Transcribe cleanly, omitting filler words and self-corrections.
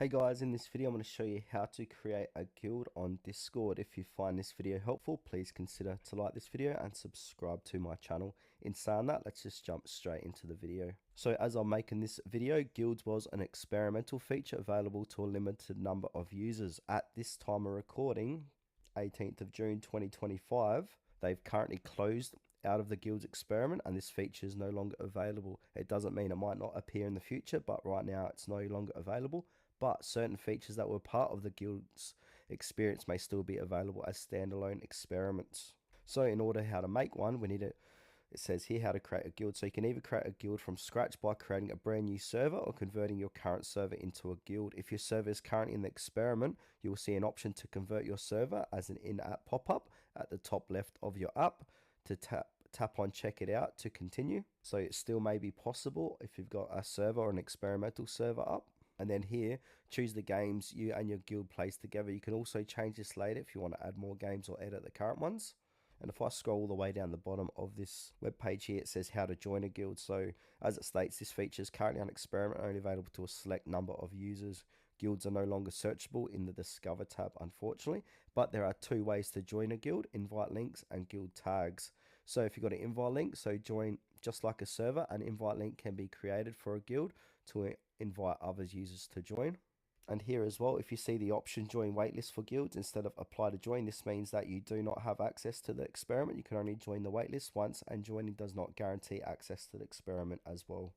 Hey guys, in this video I'm going to show you how to create a guild on Discord. If you find this video helpful, please consider to like this video and subscribe to my channel. In saying that, let's just jump straight into the video. So as I'm making this video, guilds was an experimental feature available to a limited number of users. At this time of recording, 18th of June 2025, they've currently closed out of the guild's experiment and this feature is no longer available. It doesn't mean it might not appear in the future, but right now it's no longer available. But certain features that were part of the guild's experience may still be available as standalone experiments. So in order how to make one, we need it says here how to create a guild. So you can either create a guild from scratch by creating a brand new server or converting your current server into a guild. If your server is currently in the experiment, you will see an option to convert your server as an in-app pop-up at the top left of your app. To tap on check it out to continue. So it still may be possible if you've got a server or an experimental server up. And then here, choose the games you and your guild plays together. You can also change this later if you want to add more games or edit the current ones. And if I scroll all the way down the bottom of this web page here, it says how to join a guild. So as it states, this feature is currently on experiment, only available to a select number of users. Guilds are no longer searchable in the Discover tab, unfortunately. But there are two ways to join a guild: invite links and guild tags. So if you've got an invite link, so join just like a server, an invite link can be created for a guild to invite other users to join. And here as well, if you see the option join waitlist for guilds instead of apply to join, this means that you do not have access to the experiment. You can only join the waitlist once, and joining does not guarantee access to the experiment as well.